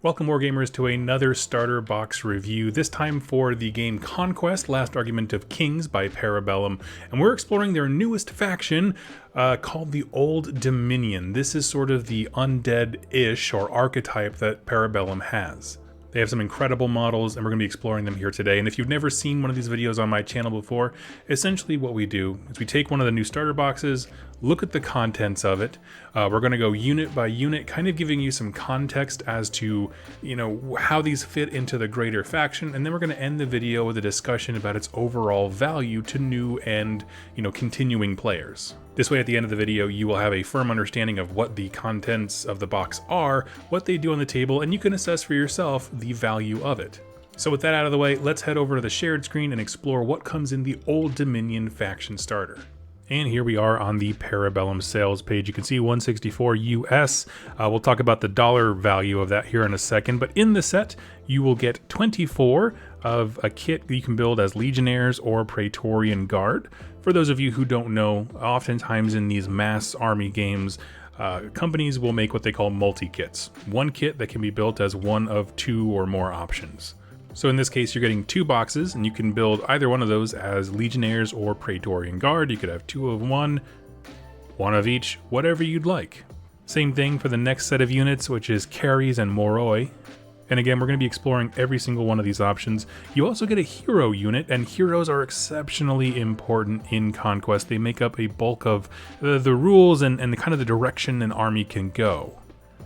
Welcome, Wargamers, to another starter box review, this time for the game Conquest, Last Argument of Kings by Bellum, and we're exploring their newest faction called the Old Dominion. This is sort of the undead-ish or archetype that Bellum has. They have some incredible models, and we're going to be exploring them here today. And if you've never seen one of these videos on my channel before, essentially what we do is we take one of the new starter boxes, look at the contents of it. We're going to go unit by unit, kind of giving you some context as to, how these fit into the greater faction. And then we're going to end the video with a discussion about its overall value to new and, continuing players. This way, at the end of the video, you will have a firm understanding of what the contents of the box are, what they do on the table, and you can assess for yourself the value of it. So with that out of the way, let's head over to the shared screen and explore what comes in the Old Dominion faction starter. And here we are on the Bellum sales page. You can see 164 US. We'll talk about the dollar value of that here in a second. But in the set, you will get 24 of a kit that you can build as Legionnaires or Praetorian Guard. For those of you who don't know, oftentimes in these mass army games, companies will make what they call multi-kits. One kit that can be built as one of two or more options. So in this case, you're getting two boxes, and you can build either one of those as Legionnaires or Praetorian Guard. You could have two of one of each, whatever you'd like. Same thing for the next set of units, which is Caris and Moroi. And again, we're going to be exploring every single one of these options. You also get a hero unit, and heroes are exceptionally important in Conquest. They make up a bulk of the rules and the kind of the direction an army can go,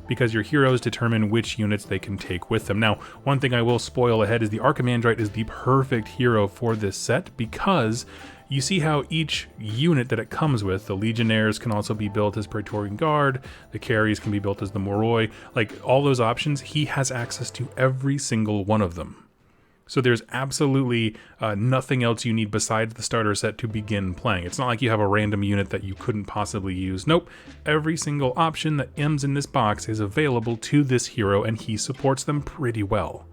because your heroes determine which units they can take with them. Now, one thing I will spoil ahead is the Archimandrite is the perfect hero for this set, because you see how each unit that it comes with, the Legionnaires can also be built as Praetorian Guard, the Caris can be built as the Moroi, like all those options, he has access to every single one of them. So there's absolutely nothing else you need besides the starter set to begin playing. It's not like you have a random unit that you couldn't possibly use. Nope, every single option that comes in this box is available to this hero, and he supports them pretty well.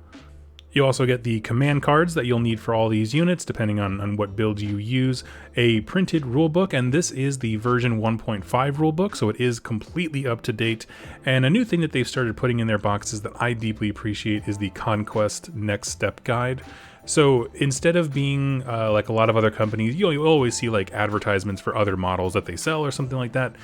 You also get the command cards that you'll need for all these units, depending on what build you use, a printed rulebook, and this is the version 1.5 rulebook, so it is completely up to date. And a new thing that they've started putting in their boxes that I deeply appreciate is the Conquest Next Step Guide. So instead of being like a lot of other companies, you'll always see like advertisements for other models that they sell or something like that.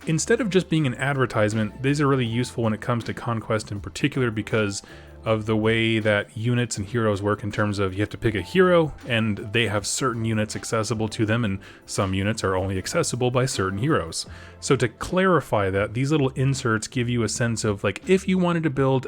Instead of just being an advertisement, these are really useful when it comes to Conquest in particular, because of the way that units and heroes work in terms of you have to pick a hero and they have certain units accessible to them, and some units are only accessible by certain heroes. So to clarify that, these little inserts give you a sense of like, if you wanted to build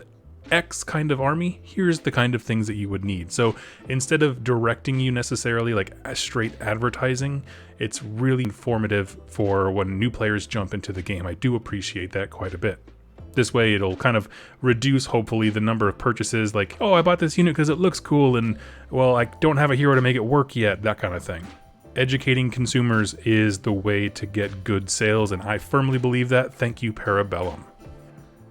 X kind of army, here's the kind of things that you would need. So instead of directing you necessarily like straight advertising, it's really informative for when new players jump into the game. I do appreciate that quite a bit. This way it'll kind of reduce, hopefully, the number of purchases like, oh, I bought this unit because it looks cool and, well, I don't have a hero to make it work yet, that kind of thing. Educating consumers is the way to get good sales, and I firmly believe that. Thank you, Bellum.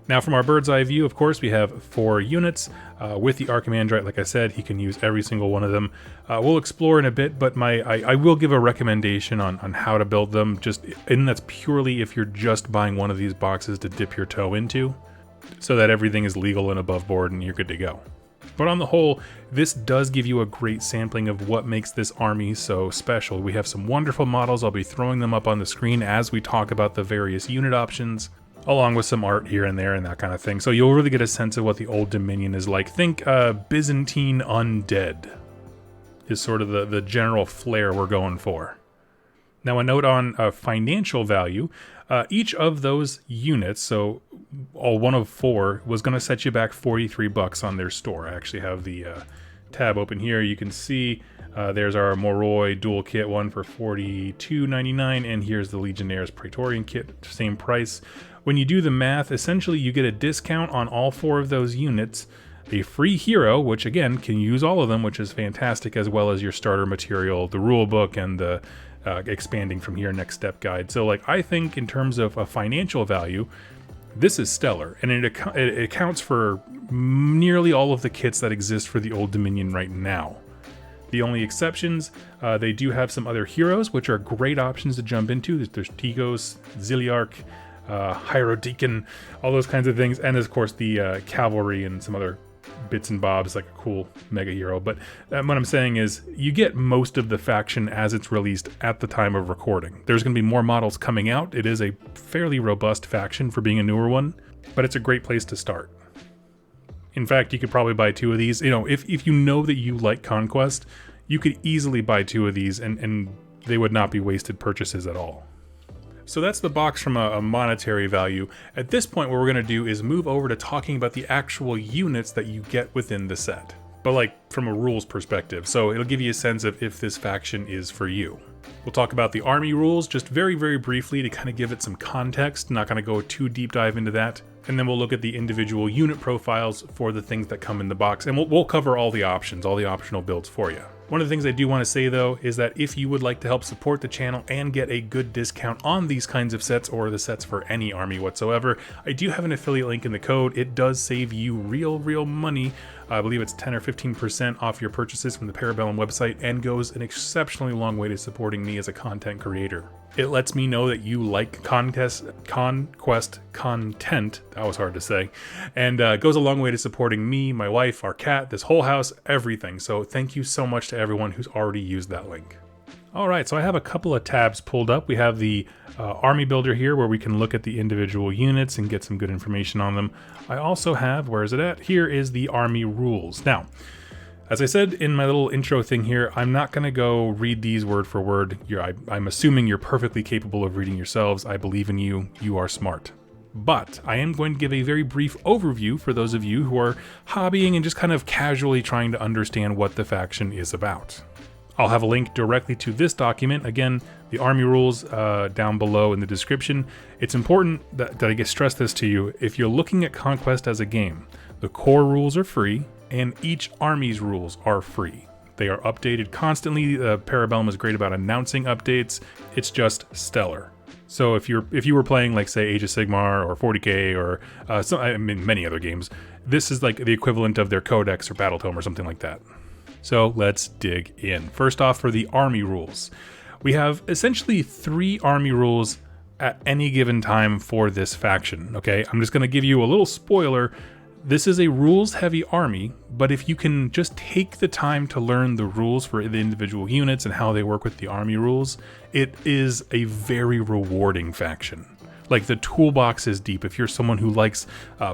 Now, from our bird's eye view, of course, we have 4 units. With the Archimandrite, like I said, he can use every single one of them. We'll explore in a bit, but I will give a recommendation on how to build them, and that's purely if you're just buying one of these boxes to dip your toe into, so that everything is legal and above board and you're good to go. But on the whole, this does give you a great sampling of what makes this army so special. We have some wonderful models. I'll be throwing them up on the screen as we talk about the various unit options, along with some art here and there and that kind of thing. So you'll really get a sense of what the Old Dominion is like. Think Byzantine undead is sort of the general flair we're going for. Now, a note on financial value. Each of those units, so all one of 4, was going to set you back $43 on their store. I actually have the tab open here. You can see there's our Moroi dual kit one for $42.99, and here's the Legionnaires Praetorian kit, same price. When you do the math, essentially you get a discount on all 4 of those units, a free hero, which again can use all of them, which is fantastic, as well as your starter material, the rule book, and the expanding from here next step guide. So like, I think in terms of a financial value, this is stellar, and it accounts for nearly all of the kits that exist for the Old Dominion right now. The only exceptions, they do have some other heroes, which are great options to jump into. There's Tigos, Ziliarch, Hierodeacon, all those kinds of things. And of course the cavalry and some other bits and bobs, like a cool mega hero. But what I'm saying is you get most of the faction as it's released at the time of recording. There's going to be more models coming out. It is a fairly robust faction for being a newer one, but it's a great place to start. In fact, you could probably buy 2 of these. You know, if you know that you like Conquest, you could easily buy 2 of these and they would not be wasted purchases at all. So that's the box from a monetary value. At this point, what we're going to do is move over to talking about the actual units that you get within the set, but like from a rules perspective. So it'll give you a sense of if this faction is for you. We'll talk about the army rules just very, very briefly to kind of give it some context. Not going to go too deep dive into that. And then we'll look at the individual unit profiles for the things that come in the box. And we'll cover all the options, all the optional builds for you. One of the things I do want to say though is that if you would like to help support the channel and get a good discount on these kinds of sets or the sets for any army whatsoever, I do have an affiliate link in the code. It does save you real money. I believe it's 10 or 15% off your purchases from the Bellum website and goes an exceptionally long way to supporting me as a content creator. It lets me know that you like Conquest content, that was hard to say, and goes a long way to supporting me, my wife, our cat, this whole house, everything. So thank you so much to everyone who's already used that link. All right, so I have a couple of tabs pulled up. We have the army builder here where we can look at the individual units and get some good information on them. I also have, where is it at? Here is the army rules. Now, as I said in my little intro thing here, I'm not going to go read these word for word. I'm assuming you're perfectly capable of reading yourselves. I believe in you. You are smart. But I am going to give a very brief overview for those of you who are hobbying and just kind of casually trying to understand what the faction is about. I'll have a link directly to this document. Again, the army rules down below in the description. It's important that I stress this to you. If you're looking at Conquest as a game, the core rules are free and each army's rules are free. They are updated constantly. Bellum is great about announcing updates. It's just stellar. So if you were playing like say Age of Sigmar or 40k or many other games, this is like the equivalent of their Codex or Battle Tome or something like that. So let's dig in. First off, for the army rules, we have essentially 3 army rules at any given time for this faction. Okay, I'm just going to give you a little spoiler. This is a rules-heavy army, but if you can just take the time to learn the rules for the individual units and how they work with the army rules, it is a very rewarding faction. Like, the toolbox is deep. If you're someone who likes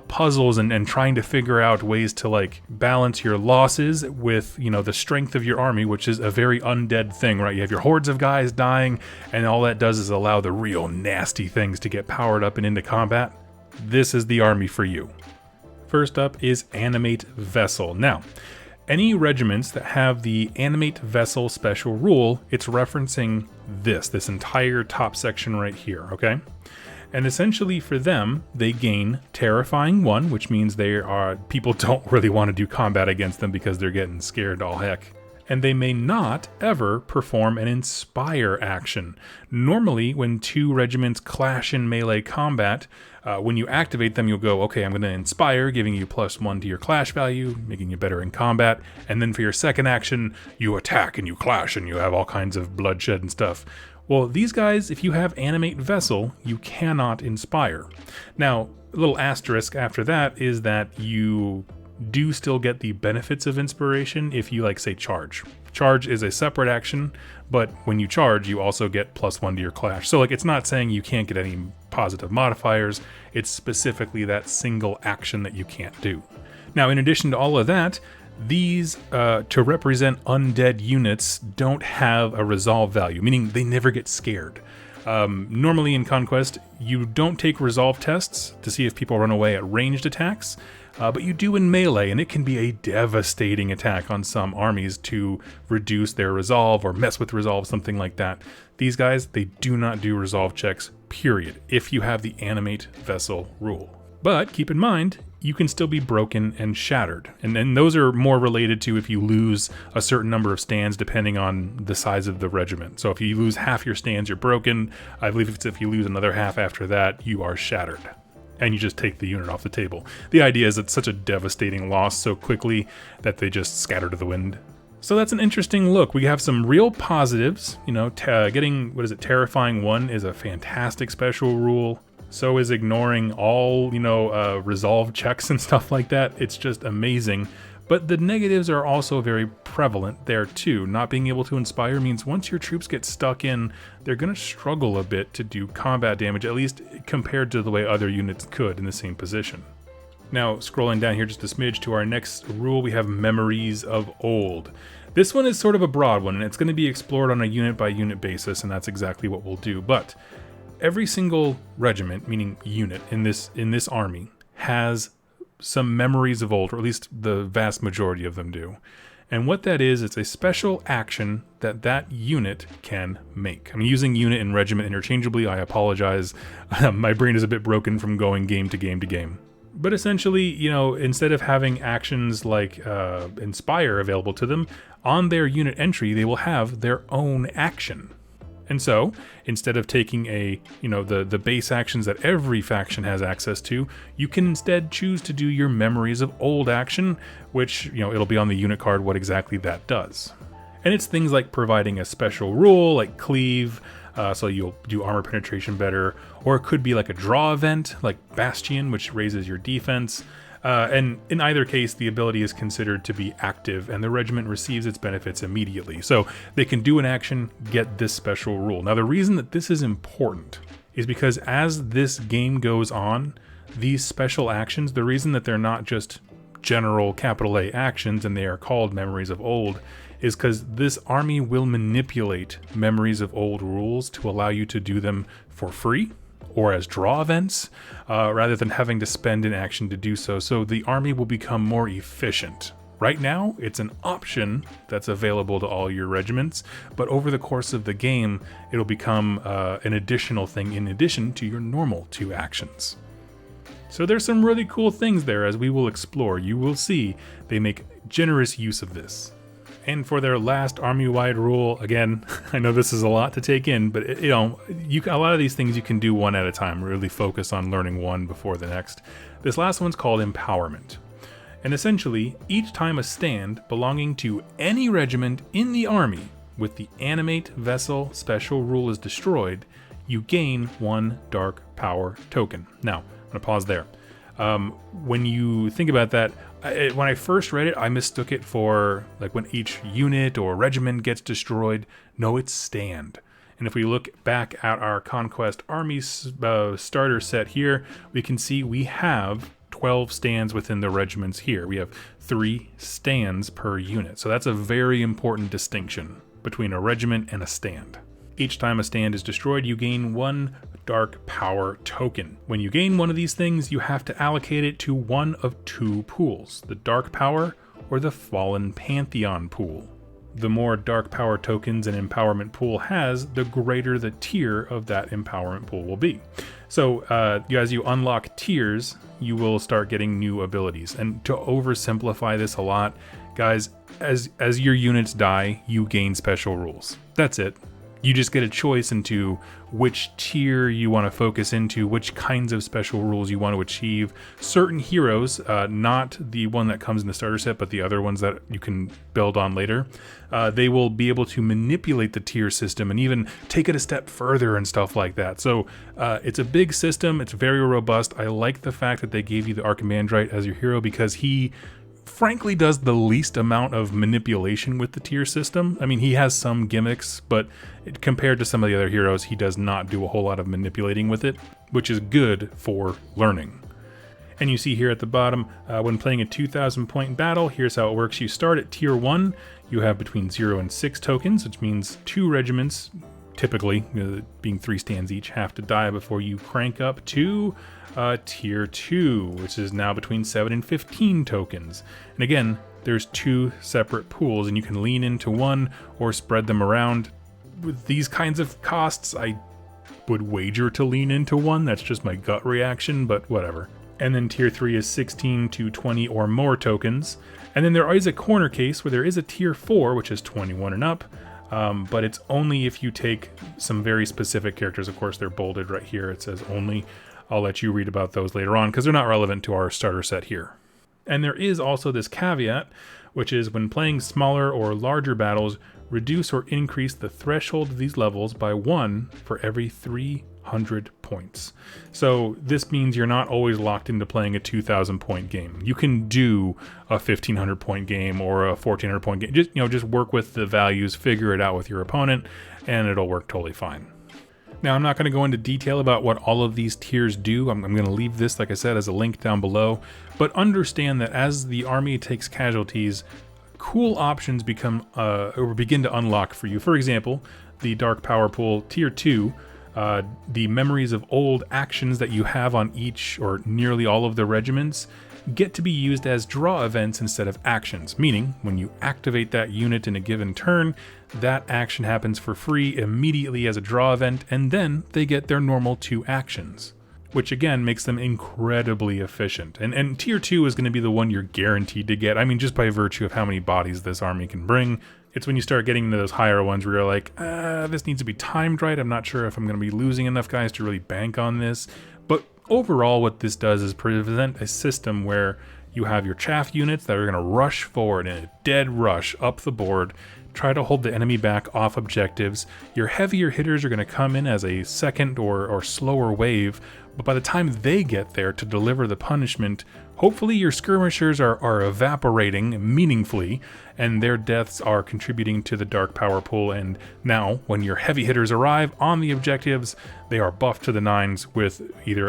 puzzles and trying to figure out ways to like balance your losses with, you know, the strength of your army, which is a very undead thing, right? You have your hordes of guys dying, and all that does is allow the real nasty things to get powered up and into combat. This is the army for you. First up is Animate Vessel. Now, any regiments that have the Animate Vessel special rule, it's referencing this entire top section right here, okay? And essentially for them, they gain Terrifying 1, which means people don't really want to do combat against them because they're getting scared all heck. And they may not ever perform an Inspire action. Normally, when 2 regiments clash in melee combat, when you activate them, you'll go, okay, I'm going to Inspire, giving you +1 to your clash value, making you better in combat. And then for your second action, you attack and you clash and you have all kinds of bloodshed and stuff. Well, these guys, if you have Animate Vessel, you cannot Inspire. Now, a little asterisk after that is that you do still get the benefits of inspiration if you, like, say, charge. Charge is a separate action, but when you charge, you also get +1 to your clash. So, like, it's not saying you can't get any positive modifiers. It's specifically that single action that you can't do. Now, in addition to all of that, these, to represent undead units, don't have a resolve value, meaning they never get scared. Normally in Conquest, you don't take resolve tests to see if people run away at ranged attacks, but you do in melee, and it can be a devastating attack on some armies to reduce their resolve or mess with resolve, something like that. These guys, they do not do resolve checks, period, if you have the Animate Vessel rule. But keep in mind, you can still be broken and shattered. And then those are more related to if you lose a certain number of stands depending on the size of the regiment. So if you lose half your stands, you're broken. I believe it's if you lose another half after that, you are shattered. And you just take the unit off the table. The idea is it's such a devastating loss so quickly that they just scatter to the wind. So that's an interesting look. We have some real positives. You know, getting, Terrifying 1 is a fantastic special rule. So is ignoring all, resolve checks and stuff like that. It's just amazing. But the negatives are also very prevalent there too. Not being able to inspire means once your troops get stuck in, they're going to struggle a bit to do combat damage, at least compared to the way other units could in the same position. Now, scrolling down here just a smidge to our next rule, we have Memories of Old. This one is sort of a broad one, and it's going to be explored on a unit-by-unit basis, and that's exactly what we'll do. But every single regiment, meaning unit in this army, has some memories of old, or at least the vast majority of them do. And what that is, it's a special action that unit can make. I'm using unit and regiment interchangeably. I apologize. My brain is a bit broken from going game to game to game. But essentially, instead of having actions like Inspire available to them, on their unit entry, they will have their own action. And so, instead of taking the base actions that every faction has access to, you can instead choose to do your Memories of Old action, which, it'll be on the unit card what exactly that does. And it's things like providing a special rule, like Cleave, so you'll do armor penetration better, or it could be like a draw event, like Bastion, which raises your defense. And in either case, the ability is considered to be active and the regiment receives its benefits immediately. So they can do an action, get this special rule. Now, the reason that this is important is because as this game goes on, these special actions, the reason that they're not just general capital A actions and they are called Memories of Old is because this army will manipulate Memories of Old rules to allow you to do them for free or as draw events, rather than having to spend an action to do so. So the army will become more efficient. Right now, it's an option that's available to all your regiments, but over the course of the game, it'll become an additional thing in addition to your normal 2 actions. So there's some really cool things there as we will explore. You will see they make generous use of this. And for their last army-wide rule, again, I know this is a lot to take in, but a lot of these things you can do one at a time, really focus on learning one before the next. This last one's called Empowerment. And essentially, each time a stand belonging to any regiment in the army with the Animate Vessel special rule is destroyed, you gain 1 Dark Power token. Now, I'm going to pause there. When you think about that, when I first read it, I mistook it for like when each unit or regiment gets destroyed. No, it's stand. And if we look back at our Conquest Army starter set here, we can see we have 12 stands within the regiments here. We have 3 stands per unit. So that's a very important distinction between a regiment and a stand. Each time a stand is destroyed, you gain 1 Dark Power token. When you gain one of these things, you have to allocate it to one of 2 pools, the Dark Power or the Fallen Pantheon pool. The more Dark Power tokens an empowerment pool has, the greater the tier of that empowerment pool will be. So as you unlock tiers, you will start getting new abilities. And to oversimplify this a lot, guys, as your units die, you gain special rules. That's it. You just get a choice into which tier you want to focus into, which kinds of special rules you want to achieve. Certain heroes, not the one that comes in the starter set, but the other ones that you can build on later, they will be able to manipulate the tier system and even take it a step further and stuff like that. So it's a big system. It's very robust. I like the fact that they gave you the Archimandrite as your hero because he frankly does the least amount of manipulation with the tier system. I mean, he has some gimmicks, but compared to some of the other heroes, he does not do a whole lot of manipulating with it, which is good for learning. And you see here at the bottom, when playing a 2,000 point battle, here's how it works. You start at tier 1, you have between 0 and 6 tokens, which means 2 regiments, typically, being 3 stands each, have to die before you crank up to tier 2, which is now between 7 and 15 tokens. And again, there's 2 separate pools, and you can lean into one or spread them around. With these kinds of costs, I would wager to lean into one. That's just my gut reaction, but whatever. And then tier 3 is 16 to 20 or more tokens. And then there is a corner case where there is a tier 4, which is 21 and up. But it's only if you take some very specific characters. Of course, they're bolded right here. It says only. I'll let you read about those later on because they're not relevant to our starter set here. And there is also this caveat, which is when playing smaller or larger battles, reduce or increase the threshold of these levels by 1 for every 3 200 points. So this means you're not always locked into playing a 2,000 point game. You can do a 1,500 point game or a 1,400 point game. Just work with the values, figure it out with your opponent, and it'll work totally fine. Now, I'm not going to go into detail about what all of these tiers do. I'm going to leave this, like I said, as a link down below. But understand that as the army takes casualties, cool options begin to unlock for you. For example, the Dark Power Pool Tier 2, the memories of old actions that you have on each or nearly all of the regiments get to be used as draw events instead of actions, meaning when you activate that unit in a given turn, that action happens for free immediately as a draw event, and then they get their normal 2 actions, which again makes them incredibly efficient. And Tier 2 is going to be the one you're guaranteed to get. I mean, just by virtue of how many bodies this army can bring. It's when you start getting into those higher ones where you're like, this needs to be timed right. I'm not sure if I'm going to be losing enough guys to really bank on this. But overall, what this does is present a system where you have your chaff units that are going to rush forward in a dead rush up the board, try to hold the enemy back off objectives. Your heavier hitters are going to come in as a second or slower wave, but by the time they get there to deliver the punishment, hopefully your skirmishers are evaporating meaningfully, and their deaths are contributing to the Dark Power Pool. And now, when your heavy hitters arrive on the objectives, they are buffed to the 9s with either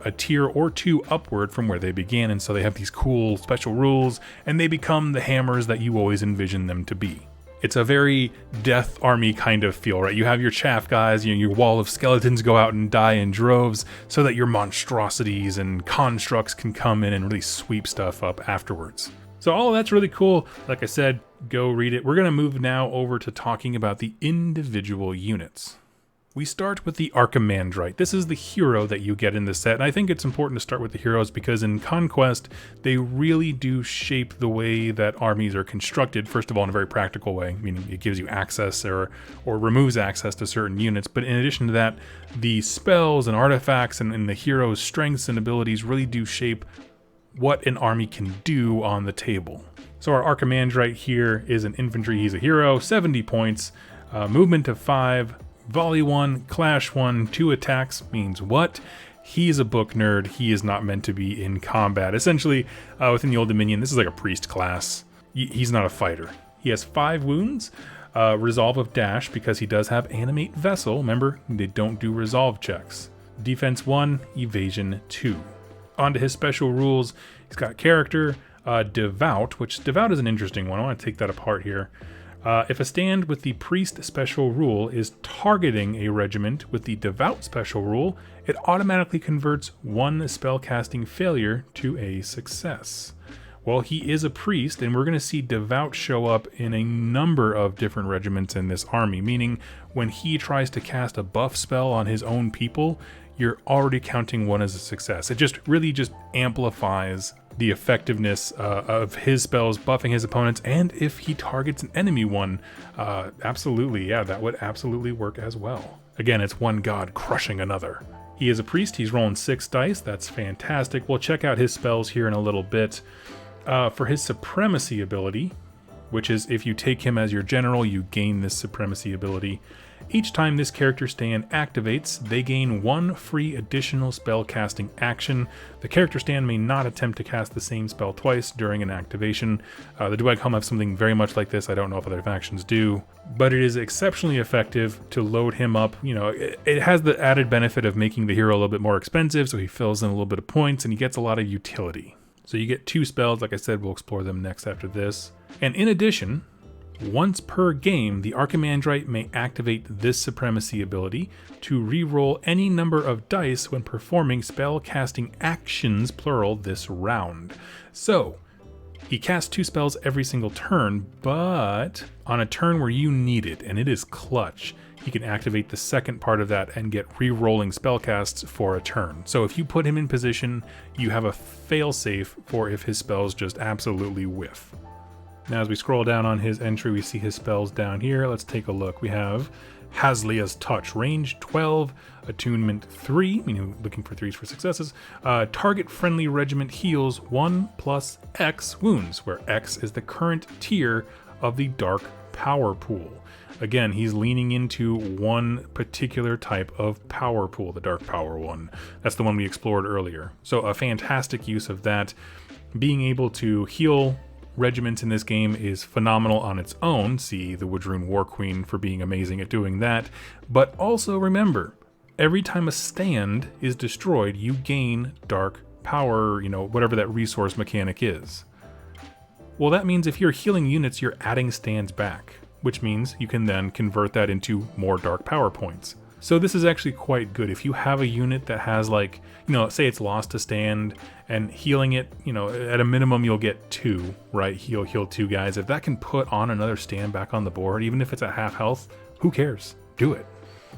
a tier or 2 upward from where they began, and so they have these cool special rules, and they become the hammers that you always envisioned them to be. It's a very Death Army kind of feel, right? You have your chaff guys, your wall of skeletons go out and die in droves so that your monstrosities and constructs can come in and really sweep stuff up afterwards. So all of that's really cool. Like I said, go read it. We're going to move now over to talking about the individual units. We start with the Archimandrite. This is the hero that you get in this set, and I think it's important to start with the heroes because in Conquest, they really do shape the way that armies are constructed, first of all, in a very practical way, meaning it gives you access or removes access to certain units, but in addition to that, the spells and artifacts and the hero's strengths and abilities really do shape what an army can do on the table. So our Archimandrite here is an infantry. He's a hero, 70 points, movement of 5, Volley 1, Clash 1, 2 attacks means what? He's a book nerd. He is not meant to be in combat. Essentially, within the Old Dominion, this is like a priest class. He's not a fighter. He has 5 wounds, Resolve of Dash because he does have Animate Vessel. Remember, they don't do resolve checks. Defense 1, Evasion 2. On to his special rules. He's got Character, Devout, which Devout is an interesting one. I want to take that apart here. If a stand with the Priest special rule is targeting a regiment with the Devout special rule, it automatically converts 1 spellcasting failure to a success. Well, he is a priest, and we're going to see Devout show up in a number of different regiments in this army, meaning when he tries to cast a buff spell on his own people, you're already counting 1 as a success. It just really amplifies the effectiveness of his spells buffing his opponents, and if he targets an enemy one, absolutely, yeah, that would absolutely work as well. Again, it's one god crushing another. He is a priest, he's rolling 6 dice, that's fantastic. We'll check out his spells here in a little bit. For his Supremacy ability, which is if you take him as your general, you gain this Supremacy ability. Each time this character stand activates, they gain 1 free additional spell casting action. The character stand may not attempt to cast the same spell twice during an activation. The Duag Helm have something very much like this. I don't know if other factions do, but it is exceptionally effective to load him up. It has the added benefit of making the hero a little bit more expensive, so he fills in a little bit of points and he gets a lot of utility. So you get 2 spells, like I said, we'll explore them next after this. And in addition, once per game, the Archimandrite may activate this Supremacy ability to reroll any number of dice when performing spell casting actions, plural, this round. So, he casts 2 spells every single turn, but on a turn where you need it, and it is clutch, he can activate the second part of that and get re-rolling spellcasts for a turn. So if you put him in position, you have a failsafe for if his spells just absolutely whiff. Now as we scroll down on his entry, we see his spells down here. Let's take a look. We have Haslia's Touch, range 12, attunement 3, meaning looking for 3s for successes. Target friendly regiment heals 1 plus X wounds, where X is the current tier of the Dark power pool. Again, he's leaning into one particular type of power pool, the dark power one. That's the one we explored earlier. So a fantastic use of that. Being able to heal regiments in this game is phenomenal on its own. See the Woodrune War Queen for being amazing at doing that. But also remember, every time a stand is destroyed, you gain dark power, whatever that resource mechanic is. Well, that means if you're healing units, you're adding stands back, which means you can then convert that into more dark power points. So this is actually quite good. If you have a unit that has say it's lost a stand and healing it, at a minimum you'll get 2, right? Heal 2 guys. If that can put on another stand back on the board, even if it's at half health, who cares? Do it.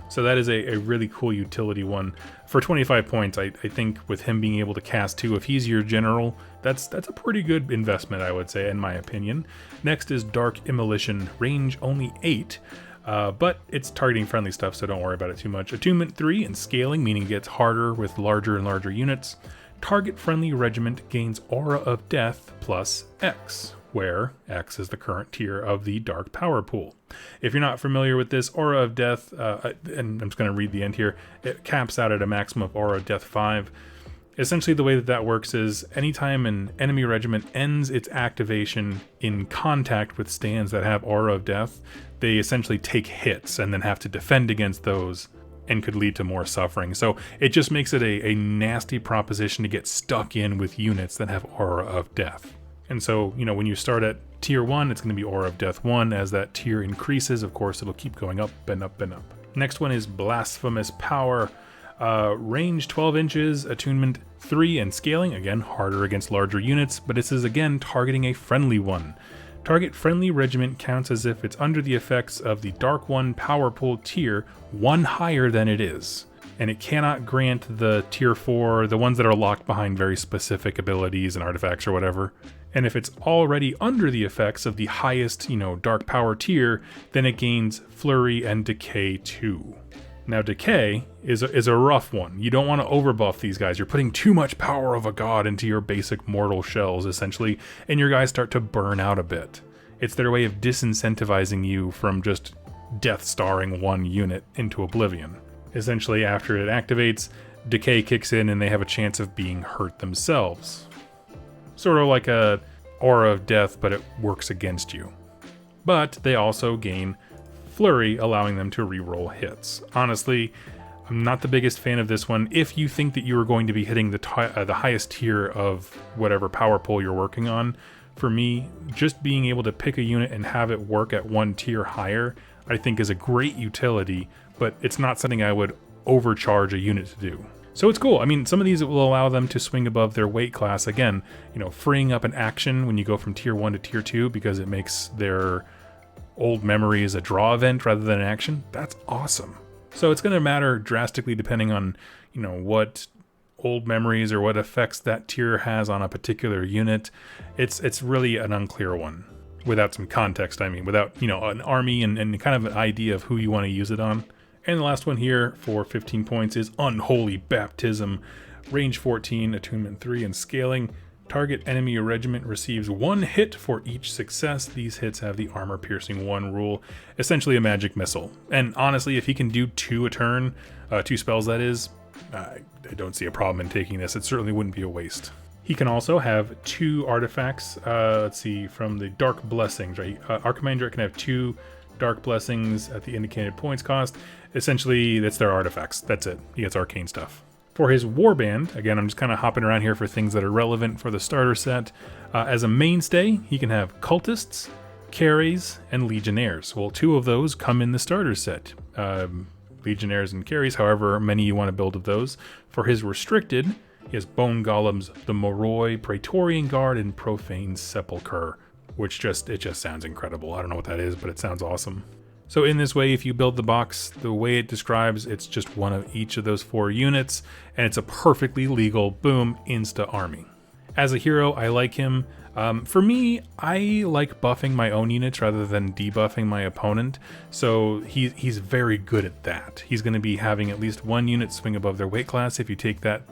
So that is a really cool utility one. For 25 points, I think with him being able to cast 2, if he's your general, that's a pretty good investment, I would say, in my opinion. Next is Dark Immolition, range only 8, but it's targeting friendly stuff, so don't worry about it too much. Attunement 3 and scaling, meaning it gets harder with larger and larger units. Target friendly regiment gains Aura of Death plus X, where X is the current tier of the dark power pool. If you're not familiar with this, Aura of Death, and I'm just going to read the end here, it caps out at a maximum of Aura of Death 5. Essentially the way that works is anytime an enemy regiment ends its activation in contact with stands that have Aura of Death, they essentially take hits and then have to defend against those and could lead to more suffering. So it just makes it a nasty proposition to get stuck in with units that have Aura of Death. And so, when you start at tier 1, it's going to be Aura of Death 1. As that tier increases, of course, it'll keep going up and up and up. Next one is Blasphemous Power. Range 12 inches, attunement 3, and scaling. Again, harder against larger units, but this is again targeting a friendly one. Target friendly regiment counts as if it's under the effects of the Dark One power pool tier, 1 higher than it is. And it cannot grant the tier 4, the ones that are locked behind very specific abilities and artifacts or whatever. And if it's already under the effects of the highest, dark power tier, then it gains Flurry and Decay 2. Now Decay is a rough one. You don't want to overbuff these guys. You're putting too much power of a god into your basic mortal shells, essentially, and your guys start to burn out a bit. It's their way of disincentivizing you from just death starring one unit into oblivion. Essentially, after it activates, Decay kicks in and they have a chance of being hurt themselves. Sort of like a Aura of Death, but it works against you. But they also gain Flurry, allowing them to reroll hits. Honestly, I'm not the biggest fan of this one. If you think that you are going to be hitting the highest tier of whatever power pool you're working on, for me, just being able to pick a unit and have it work at 1 tier higher, I think is a great utility, but it's not something I would overcharge a unit to do. So it's cool. I mean, some of these will allow them to swing above their weight class. Again, freeing up an action when you go from tier 1 to tier 2 because it makes their old memories a draw event rather than an action. That's awesome. So it's going to matter drastically depending on, what old memories or what effects that tier has on a particular unit. It's really an unclear one without some context. I mean, without, an army and kind of an idea of who you want to use it on. And the last one here for 15 points is Unholy Baptism. Range 14, attunement 3, and scaling. Target enemy regiment receives 1 hit for each success. These hits have the armor piercing 1 rule, essentially a magic missile. And honestly, if he can do 2 a turn, 2 spells that is, I don't see a problem in taking this. It certainly wouldn't be a waste. He can also have 2 artifacts, let's see, from the Dark Blessings, right? Archimandrite can have 2 Dark Blessings at the indicated points cost. Essentially, that's their artifacts. That's it. He gets arcane stuff. For his Warband, again, I'm just kind of hopping around here for things that are relevant for the starter set. As a mainstay, he can have Cultists, Carries, and Legionnaires. Well, 2 of those come in the starter set. Legionnaires and Carries, however many you want to build of those. For his restricted, he has Bone Golems, the Moroi, Praetorian Guard, and Profane Sepulchre, which just sounds incredible. I don't know what that is, but it sounds awesome. So in this way, if you build the box the way it describes, it's just one of each of those 4 units, and it's a perfectly legal, boom, insta army. As a hero, I like him. For me, I like buffing my own units rather than debuffing my opponent, so he's very good at that. He's going to be having at least 1 unit swing above their weight class if you take that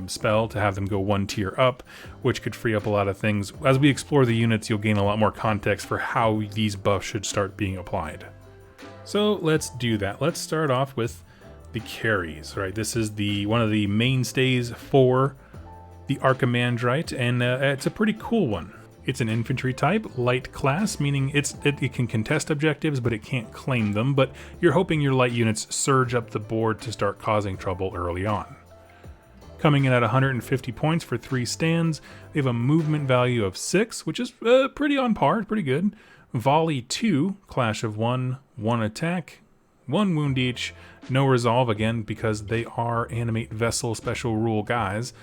spell to have them go 1 tier up, which could free up a lot of things. As we explore the units, you'll gain a lot more context for how these buffs should start being applied. So let's do that. Let's start off with the carries, right? This is one of the mainstays for the Archimandrite, and it's a pretty cool one. It's an infantry type, light class, meaning it can contest objectives, but it can't claim them, but you're hoping your light units surge up the board to start causing trouble early on. Coming in at 150 points for 3 stands, they have a movement value of 6, which is pretty on par, pretty good. Volley 2, clash of 1, 1 attack, 1 wound each, no resolve again because they are animate vessel special rule guys.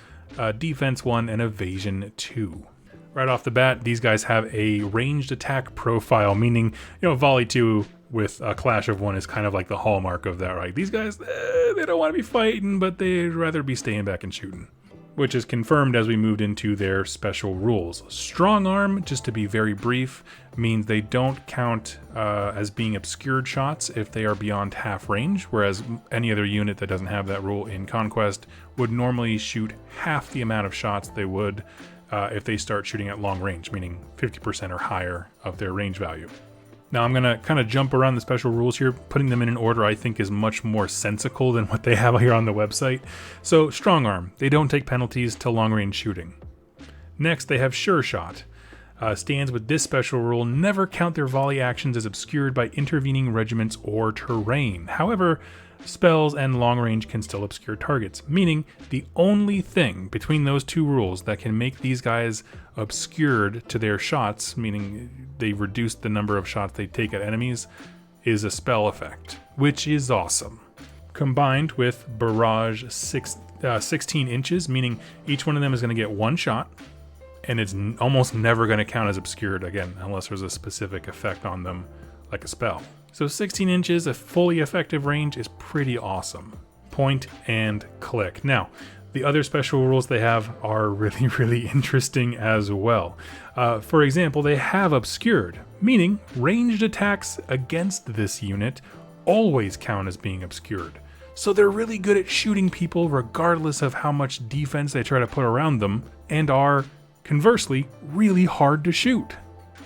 Defense 1 and evasion 2. Right off the bat, these guys have a ranged attack profile, meaning, Volley 2 with a clash of 1 is kind of like the hallmark of that, right? These guys, they don't want to be fighting, but they'd rather be staying back and shooting, which is confirmed as we moved into their special rules. Strong arm, just to be very brief, means they don't count as being obscured shots if they are beyond half range, whereas any other unit that doesn't have that rule in Conquest would normally shoot half the amount of shots they would if they start shooting at long range, meaning 50% or higher of their range value. Now I'm going to kind of jump around the special rules here, putting them in an order I think is much more sensical than what they have here on the website. So strong arm, they don't take penalties to long range shooting. Next they have sure shot. Stands with this special rule never count their volley actions as obscured by intervening regiments or terrain. However, spells and long range can still obscure targets, meaning the only thing between those two rules that can make these guys obscured to their shots, meaning they reduce the number of shots they take at enemies, is a spell effect, which is awesome. Combined with barrage 16 inches, meaning each one of them is going to get 1 shot, and it's almost never going to count as obscured again, unless there's a specific effect on them, like a spell. So 16 inches, a fully effective range, is pretty awesome. Point and click. Now, the other special rules they have are really, really interesting as well. For example, they have obscured, meaning ranged attacks against this unit always count as being obscured. So they're really good at shooting people regardless of how much defense they try to put around them, and are, conversely, really hard to shoot.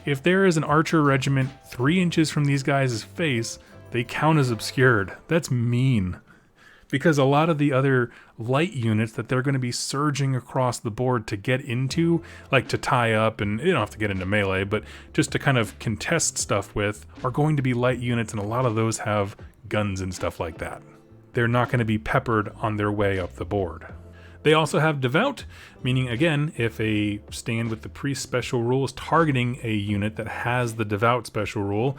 If there is an archer regiment 3 inches from these guys' face, they count as obscured. That's mean. Because a lot of the other light units that they're going to be surging across the board to get into, like to tie up, and you don't have to get into melee, but just to kind of contest stuff with, are going to be light units, and a lot of those have guns and stuff like that. They're not going to be peppered on their way up the board. They also have Devout, meaning again, if a stand with the Priest special rule is targeting a unit that has the Devout special rule,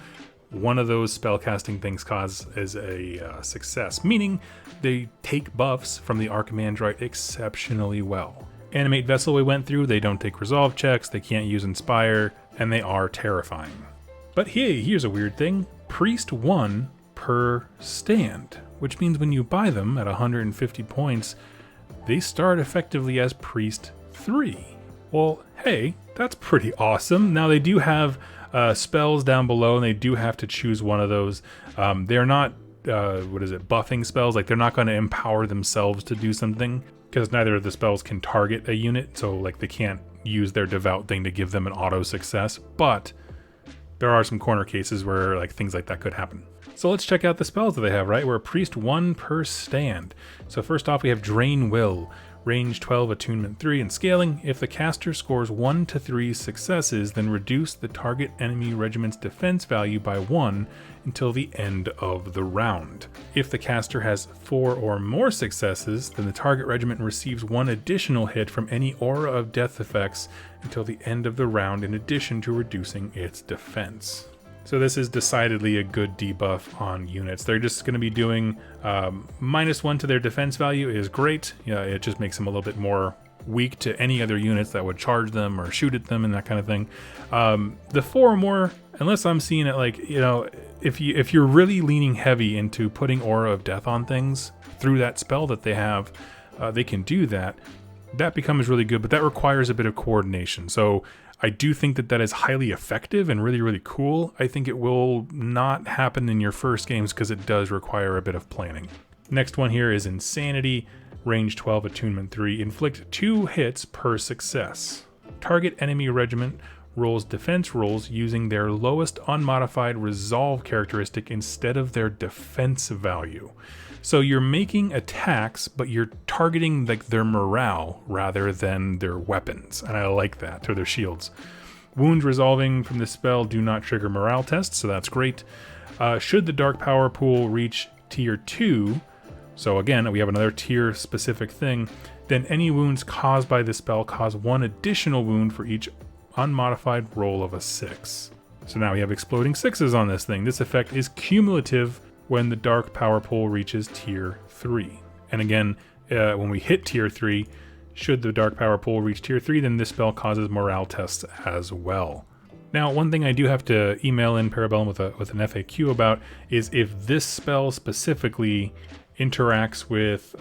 one of those spellcasting things causes a success, meaning they take buffs from the Archimandrite exceptionally well. Animate Vessel we went through, they don't take resolve checks, they can't use Inspire, and they are terrifying. But hey, here's a weird thing. Priest 1 per stand, which means when you buy them at 150 points, they start effectively as Priest 3. Well, hey, that's pretty awesome. Now they do have spells down below, and they do have to choose one of those. They're not, buffing spells. Like, they're not going to empower themselves to do something, because neither of the spells can target a unit, so like they can't use their Devout thing to give them an auto success. But there are some corner cases where like things like that could happen. So let's check out the spells that they have, right? We're Priest 1 per stand. So first off, we have Drain Will. Range 12, attunement 3, and scaling. If the caster scores 1 to 3 successes, then reduce the target enemy regiment's defense value by 1 until the end of the round. If the caster has 4 or more successes, then the target regiment receives 1 additional hit from any aura of death effects until the end of the round, in addition to reducing its defense. So this is decidedly a good debuff on units. They're just going to be doing -1 to their defense value is great. Yeah, it just makes them a little bit more weak to any other units that would charge them or shoot at them and that kind of thing. The 4 or more, unless I'm seeing it like, if you're really leaning heavy into putting Aura of Death on things through that spell that they have, they can do that. That becomes really good, but that requires a bit of coordination. So I do think that is highly effective and really, really cool. I think it will not happen in your first games because it does require a bit of planning. Next one here is Insanity. range 12, attunement 3. Inflict 2 hits per success. Target enemy regiment rolls defense rolls using their lowest unmodified resolve characteristic instead of their defense value. So you're making attacks, but you're targeting like their morale rather than their weapons. And I like that, or their shields. Wounds resolving from this spell do not trigger morale tests, so that's great. Should the dark power pool reach tier 2, so again, we have another tier specific thing, then any wounds caused by this spell cause 1 additional wound for each unmodified roll of a 6. So now we have exploding 6s on this thing. This effect is cumulative when the dark power pool reaches tier 3. And again, when we hit tier 3, should the dark power pool reach tier 3, then this spell causes morale tests as well. Now, one thing I do have to email in Parabellum with an FAQ about is if this spell specifically interacts with,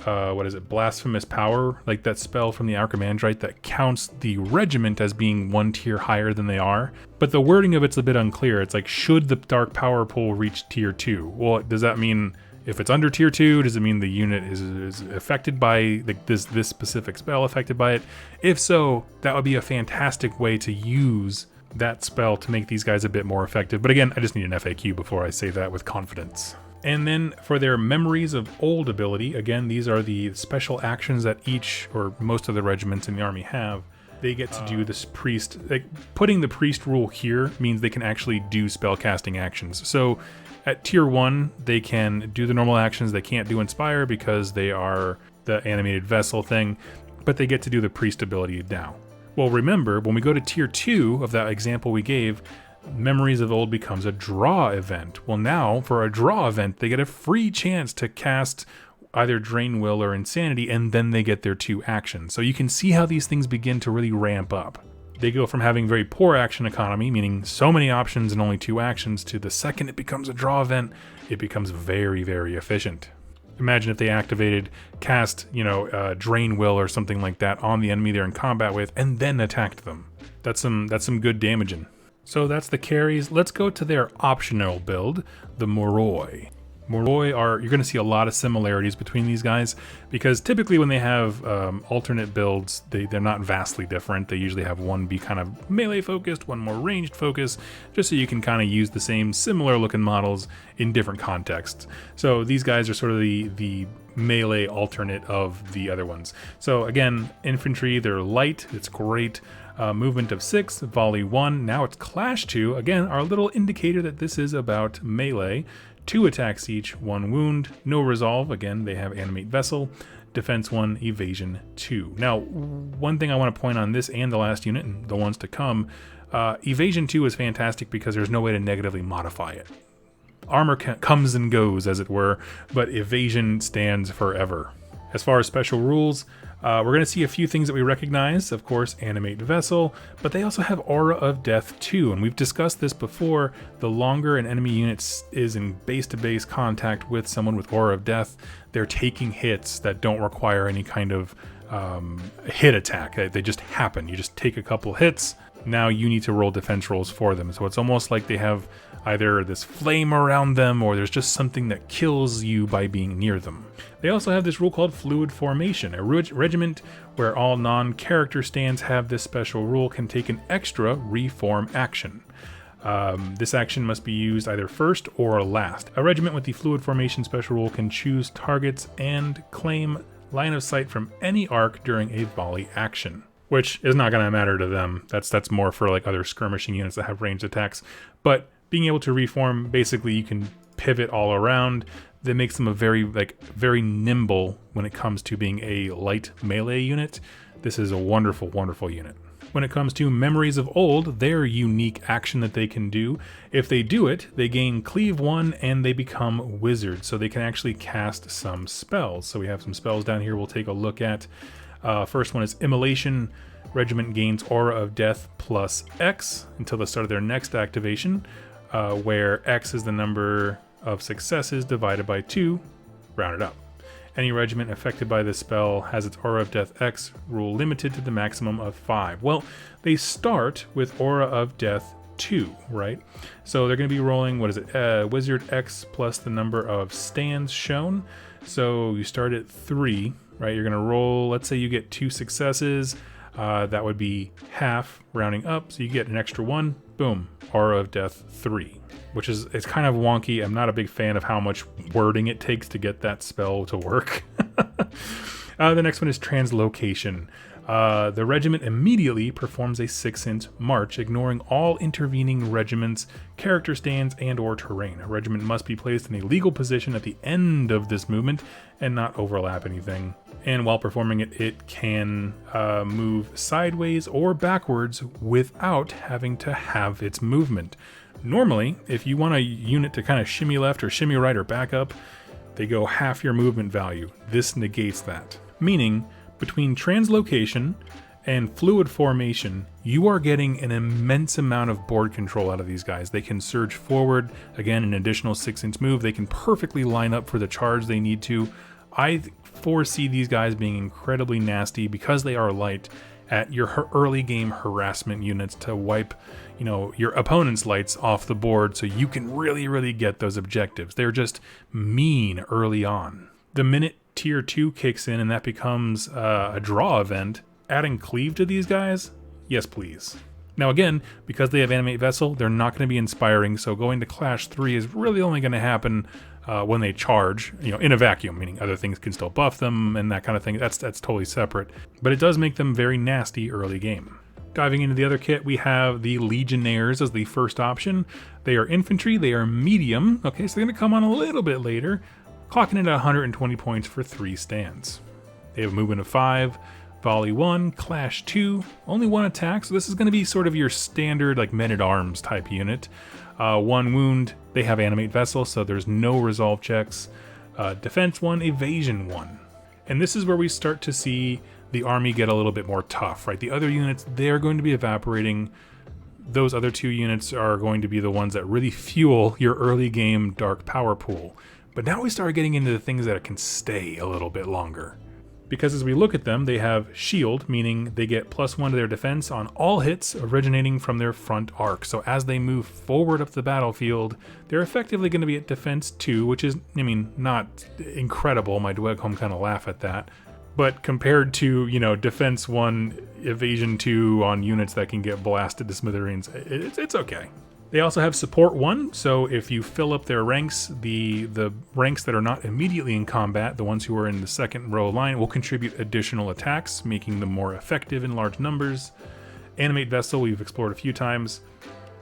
Blasphemous Power, like that spell from the Archimandrite that counts the regiment as being 1 tier higher than they are. But the wording of it's a bit unclear. It's like, should the dark power pool reach tier 2? Well, does that mean if it's under tier 2, does it mean the unit is affected by this specific spell affected by it? If so, that would be a fantastic way to use that spell to make these guys a bit more effective. But again, I just need an FAQ before I say that with confidence. And then for their Memories of Old ability, again, these are the special actions that each or most of the regiments in the army have. They get to do this priest, like putting the priest rule here means they can actually do spellcasting actions. So at tier 1, they can do the normal actions. They can't do Inspire because they are the animated vessel thing, but they get to do the priest ability now. Well, remember, when we go to tier 2 of that example we gave, Memories of Old becomes a draw event. Well, now for a draw event, they get a free chance to cast either Drain Will or Insanity, and then they get their 2 actions. So you can see how these things begin to really ramp up. They go from having very poor action economy, meaning so many options and only 2 actions, to the second it becomes a draw event, it becomes very, very efficient. Imagine if they activated cast, Drain Will or something like that on the enemy they're in combat with, and then attacked them. That's some good damaging. So that's the carries. Let's go to their optional build, the Moroi. Moroi you're going to see a lot of similarities between these guys because typically when they have alternate builds, they're not vastly different. They usually have one be kind of melee focused, one more ranged focus, just so you can kind of use the same similar looking models in different contexts. So these guys are sort of the melee alternate of the other ones. So again, infantry, they're light, it's great. Movement of 6, volley 1, now it's clash 2, again, our little indicator that this is about melee. 2 attacks each, 1 wound, no resolve, again, they have animate vessel, defense 1, evasion 2. Now, one thing I want to point on this and the last unit, and the ones to come, evasion 2 is fantastic because there's no way to negatively modify it. Armor comes and goes, as it were, but evasion stands forever. As far as special rules, we're going to see a few things that we recognize, of course, Animate Vessel, but they also have Aura of Death too, and we've discussed this before. The longer an enemy unit is in base-to-base contact with someone with Aura of Death, they're taking hits that don't require any kind of hit attack. They just happen. You just take a couple hits, now you need to roll defense rolls for them. So it's almost like they have either this flame around them or there's just something that kills you by being near them. They also have this rule called Fluid Formation. A regiment where all non-character stands have this special rule can take an extra reform action. This action must be used either first or last. A regiment with the Fluid Formation special rule can choose targets and claim line of sight from any arc during a volley action, which is not going to matter to them. That's more for like other skirmishing units that have ranged attacks. But being able to reform, basically you can pivot all around. That makes them a very nimble when it comes to being a light melee unit. This is a wonderful, wonderful unit. When it comes to Memories of Old, their unique action that they can do, if they do it, they gain Cleave 1 and they become wizards, so they can actually cast some spells. So we have some spells down here we'll take a look at. First one is Immolation. Regiment gains Aura of Death plus X until the start of their next activation, where X is the number of successes divided by 2, rounded up. Any regiment affected by this spell has its Aura of Death X rule limited to the maximum of 5. Well, they start with Aura of Death 2, right? So they're going to be rolling, Wizard X plus the number of stands shown. So you start at 3, right? You're gonna roll, let's say you get 2 successes, that would be half, rounding up, so you get an extra 1, boom, Aura of Death 3, which is, it's kind of wonky. I'm not a big fan of how much wording it takes to get that spell to work. The next one is Translocation. The regiment immediately performs a 6-inch march, ignoring all intervening regiments, character stands, and or terrain. A regiment must be placed in a legal position at the end of this movement and not overlap anything. And while performing it, it can move sideways or backwards without having to have its movement. Normally, if you want a unit to kind of shimmy left or shimmy right or back up, they go half your movement value. This negates that. Meaning, between translocation and fluid formation, you are getting an immense amount of board control out of these guys. They can surge forward, again, an additional 6-inch move. They can perfectly line up for the charge they need to. I foresee these guys being incredibly nasty because they are light at your early game harassment units to wipe, your opponent's lights off the board so you can really get those objectives. They're just mean early on. The minute tier 2 kicks in and that becomes a draw event, adding cleave to these guys, yes please. Now again, because they have animate vessel, they're not going to be inspiring, so going to clash 3 is really only going to happen when they charge, in a vacuum, meaning other things can still buff them and that kind of thing. That's totally separate, but it does make them very nasty early game. Diving into the other kit, we have the Legionnaires as the first option. They are infantry, they are medium, okay, so they're going to come on a little bit later, clocking in at 120 points for 3 stands. They have a movement of 5, volley 1, clash 2, only 1 attack, so this is going to be sort of your standard like men-at-arms type unit. 1 wound, they have animate vessel, so there's no resolve checks. Defense 1, evasion 1. And this is where we start to see the army get a little bit more tough, right? The other units, they're going to be evaporating. Those other 2 units are going to be the ones that really fuel your early game dark power pool. But now we start getting into the things that can stay a little bit longer. Because as we look at them, they have shield, meaning they get +1 to their defense on all hits originating from their front arc. So as they move forward up the battlefield, they're effectively going to be at defense 2, which is, not incredible. My Dweghom kind of laugh at that. But compared to, defense 1, evasion 2 on units that can get blasted to smithereens, it's okay. They also have support 1, so if you fill up their ranks, the ranks that are not immediately in combat, the ones who are in the second row line, will contribute additional attacks, making them more effective in large numbers. Animate Vessel, we've explored a few times.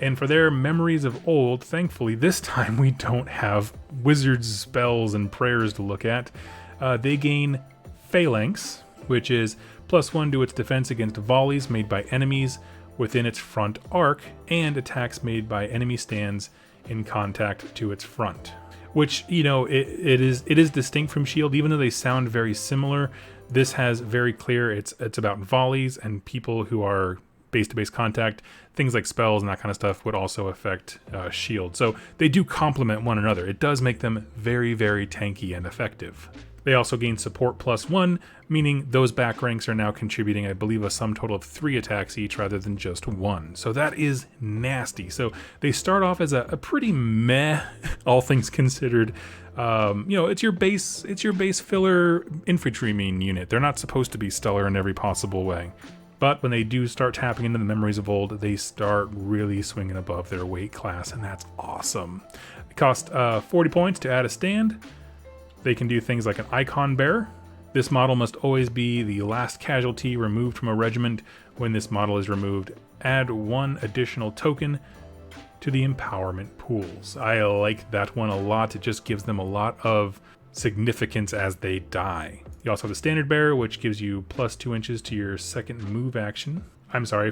And for their memories of old, thankfully this time we don't have wizards, spells, and prayers to look at. They gain Phalanx, which is +1 to its defense against volleys made by enemies within its front arc, and attacks made by enemy stands in contact to its front. Which, it is distinct from shield, even though they sound very similar. This has very clear, it's about volleys and people who are base-to-base contact. Things like spells and that kind of stuff would also affect shield. So they do complement one another. It does make them very tanky and effective. They also gain support +1, meaning those back ranks are now contributing, I believe, a sum total of 3 attacks each rather than just 1. So that is nasty. So they start off as a pretty meh, all things considered. It's your base filler infantry unit. They're not supposed to be stellar in every possible way. But when they do start tapping into the memories of old, they start really swinging above their weight class, and that's awesome. It costs 40 points to add a stand. They can do things like an icon bearer. This model must always be the last casualty removed from a regiment. When this model is removed, add 1 additional token to the empowerment pools. I like that one a lot. It just gives them a lot of significance as they die. You also have the standard bearer, which gives you +2 inches to your second move action.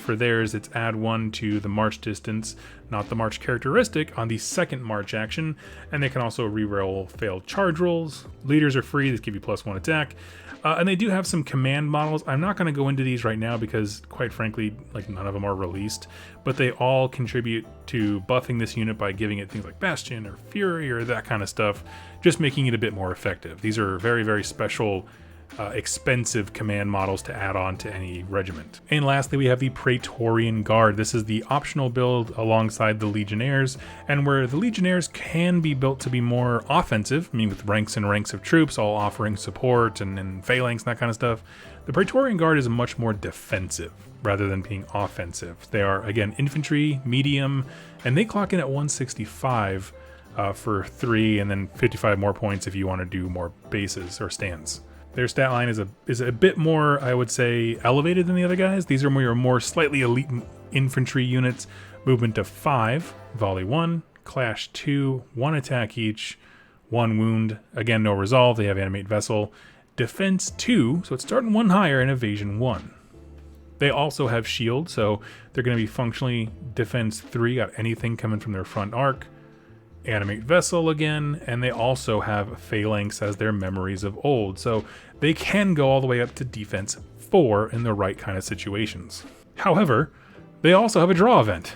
For theirs, it's add 1 to the march distance, not the march characteristic, on the second march action, and they can also reroll failed charge rolls. Leaders are free, these give you +1 attack, and they do have some command models. I'm not going to go into these right now because, quite frankly, none of them are released, but they all contribute to buffing this unit by giving it things like Bastion or Fury or that kind of stuff, just making it a bit more effective. These are very special expensive command models to add on to any regiment. And lastly, we have the Praetorian Guard. This is the optional build alongside the Legionnaires, and where the Legionnaires can be built to be more offensive, I mean with ranks and ranks of troops all offering support and phalanx and that kind of stuff. The Praetorian Guard is much more defensive rather than being offensive. They are, again, infantry, medium, and they clock in at 165 for 3, and then 55 more points if you want to do more bases or stands. Their stat line is a bit more, I would say, elevated than the other guys. These are more slightly elite infantry units. Movement of 5, volley 1, clash 2, 1 attack each, 1 wound. Again, no resolve. They have animate vessel. Defense 2, so it's starting 1 higher, and evasion 1. They also have shield, so they're going to be functionally defense 3 got anything coming from their front arc. Animate vessel again, and they also have phalanx as their memories of old, so they can go all the way up to defense 4 in the right kind of situations. However, they also have a draw event.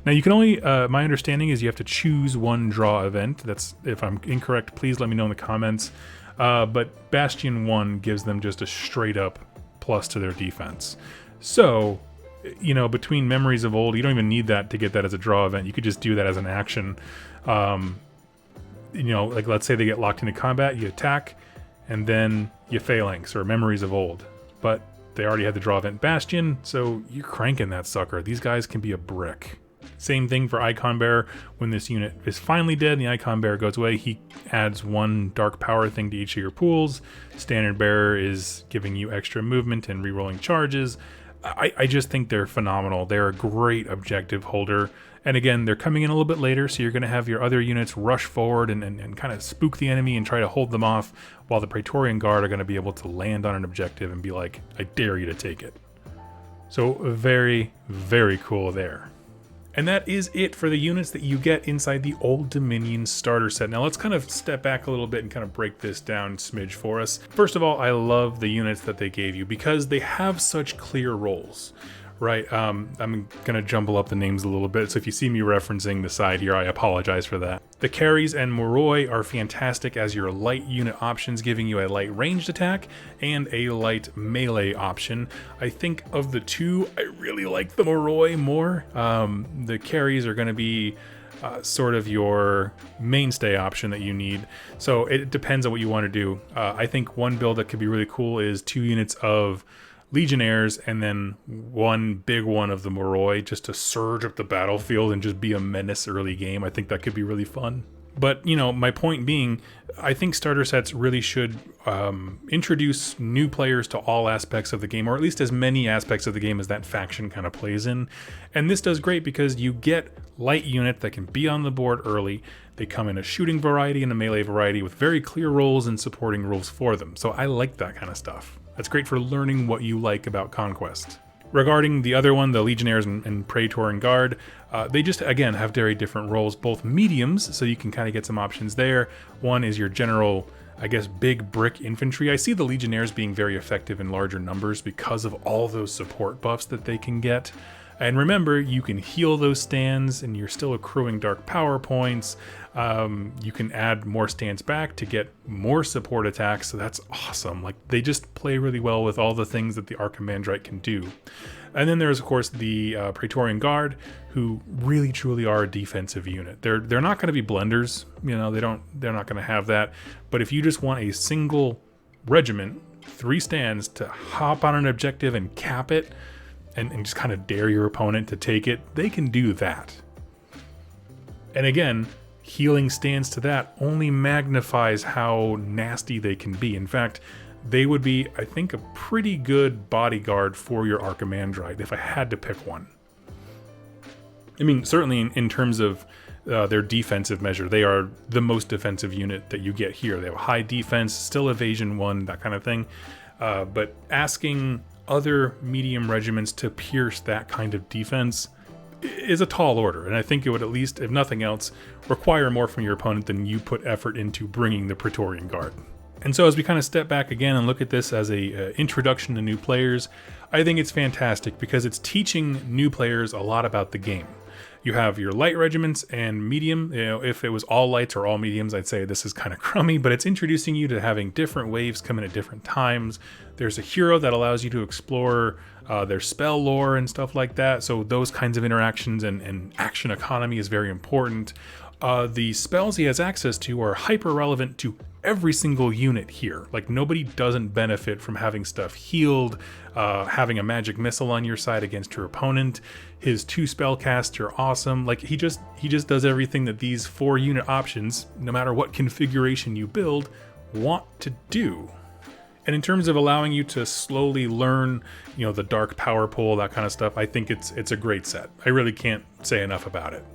Now you can only, my understanding is you have to choose 1 draw event. That's, if I'm incorrect, please let me know in the comments. But Bastion 1 gives them just a straight up plus to their defense. So, you know, between memories of old, you don't even need that to get that as a draw event. You could just do that as an action. You know, like let's say they get locked into combat, you attack, and then you phalanx or memories of old. But they already had the draw event Bastion, so you're cranking that sucker. These guys can be a brick. Same thing for Icon Bearer. When this unit is finally dead and the Icon Bearer goes away, he adds 1 dark power thing to each of your pools. Standard Bearer is giving you extra movement and rerolling charges. I just think they're phenomenal. They're a great objective holder. And again, they're coming in a little bit later, so you're going to have your other units rush forward and kind of spook the enemy and try to hold them off, while the Praetorian Guard are going to be able to land on an objective and be like, I dare you to take it. So very, very cool there. And that is it for the units that you get inside the Old Dominion starter set. Now let's kind of step back a little bit and kind of break this down smidge for us. First of all, I love the units that they gave you because they have such clear roles, right? I'm going to jumble up the names a little bit, so if you see me referencing the side here, I apologize for that. The Caries and Moroi are fantastic as your light unit options, giving you a light ranged attack and a light melee option. I think of the two, I really like the Moroi more. The Caries are going to be sort of your mainstay option that you need. So it depends on what you want to do. I think one build that could be really cool is 2 units of Legionnaires and then 1 big one of the Moroi, just to surge up the battlefield and just be a menace early game. I think that could be really fun. But, you know, my point being, I think starter sets really should introduce new players to all aspects of the game, or at least as many aspects of the game as that faction kind of plays in. And this does great because you get light unit that can be on the board early. They come in a shooting variety and a melee variety with very clear roles and supporting rules for them. So I like that kind of stuff. That's great for learning what you like about Conquest. Regarding the other one, the Legionnaires and Praetorian Guard, they just, again, have very different roles, both mediums, so you can kind of get some options there. One is your general, I guess, big brick infantry. I see the Legionnaires being very effective in larger numbers because of all those support buffs that they can get. And remember, you can heal those stands and you're still accruing dark power points. You can add more stands back to get more support attacks, so that's awesome. Like, they just play really well with all the things that the Archimandrite can do. And then there's, of course, the Praetorian Guard, who really truly are a defensive unit. They're not going to be blenders, you know, they're not going to have that. But if you just want a single regiment, 3 stands to hop on an objective and cap it, and just kind of dare your opponent to take it, they can do that. And again, healing stands to that only magnifies how nasty they can be. In fact, they would be, I think, a pretty good bodyguard for your Archimandrite if I had to pick one. I mean, certainly in terms of their defensive measure, they are the most defensive unit that you get here. They have high defense, still evasion 1, that kind of thing. But asking other medium regiments to pierce that kind of defense is a tall order, and I think it would, at least, if nothing else, require more from your opponent than you put effort into bringing the Praetorian Guard. And so as we kind of step back again and look at this as a introduction to new players, I think it's fantastic because it's teaching new players a lot about the game. You have your light regiments and medium. You know, if it was all lights or all mediums, I'd say this is kind of crummy, but it's introducing you to having different waves come in at different times. There's a hero that allows you to explore their spell lore and stuff like that. So those kinds of interactions and action economy is very important. The spells he has access to are hyper relevant to every single unit here. Like, nobody doesn't benefit from having stuff healed, having a magic missile on your side against your opponent. His 2 spell casts are awesome. Like, he just does everything that these 4 unit options, no matter what configuration you build, want to do. And in terms of allowing you to slowly learn, you know, the dark power pool, that kind of stuff, I think it's a great set. I really can't say enough about it.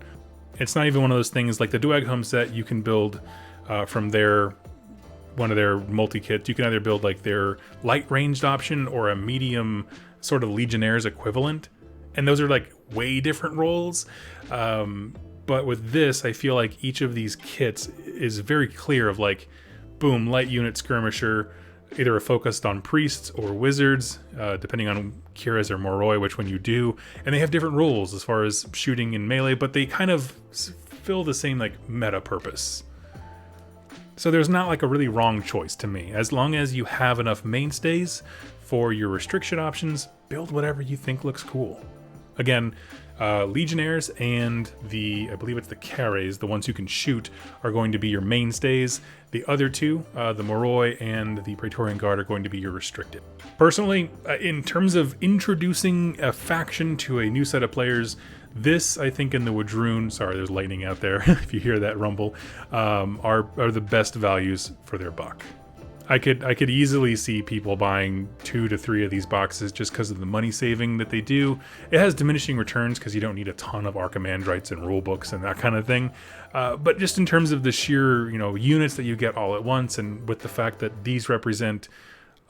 It's not even one of those things like the Doeg Home set you can build from one of their multi-kits. You can either build like their light ranged option or a medium sort of Legionnaires equivalent. And those are like way different roles. But with this, I feel like each of these kits is very clear of like, boom, light unit skirmisher, either focused on priests or wizards, depending on Kira's or Moroi, which one you do. And they have different rules as far as shooting and melee, but they kind of fill the same like meta purpose. So there's not like a really wrong choice to me. As long as you have enough mainstays for your restriction options, build whatever you think looks cool. Again, Legionnaires and I believe it's the Cares, the ones you can shoot, are going to be your mainstays. The other 2, the Moroi and the Praetorian Guard, are going to be your restricted. Personally, in terms of introducing a faction to a new set of players, this, I think, in the Wadroon, sorry, there's lightning out there, if you hear that rumble, are the best values for their buck. I could easily see people buying 2 to 3 of these boxes just because of the money saving that they do. It has diminishing returns because you don't need a ton of Archimandrites and rule books and that kind of thing. But just in terms of the sheer, you know, units that you get all at once, and with the fact that these represent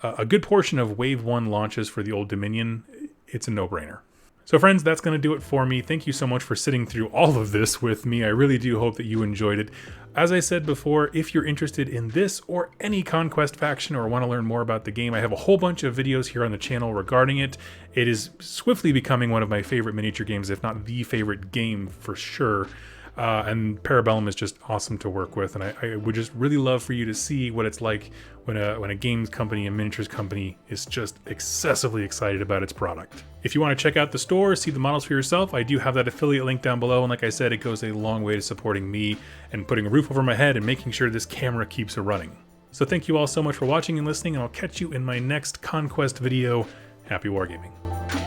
a good portion of Wave 1 launches for the Old Dominion, it's a no-brainer. So friends, that's going to do it for me. Thank you so much for sitting through all of this with me. I really do hope that you enjoyed it. As I said before, if you're interested in this or any Conquest faction or want to learn more about the game, I have a whole bunch of videos here on the channel regarding it. It is swiftly becoming one of my favorite miniature games, if not the favorite game for sure. And Bellum is just awesome to work with, and I would just really love for you to see what it's like when a games company, a miniatures company, is just excessively excited about its product. If you want to check out the store, see the models for yourself, I do have that affiliate link down below, and like I said, it goes a long way to supporting me and putting a roof over my head and making sure this camera keeps a running. So thank you all so much for watching and listening, and I'll catch you in my next Conquest video. Happy wargaming.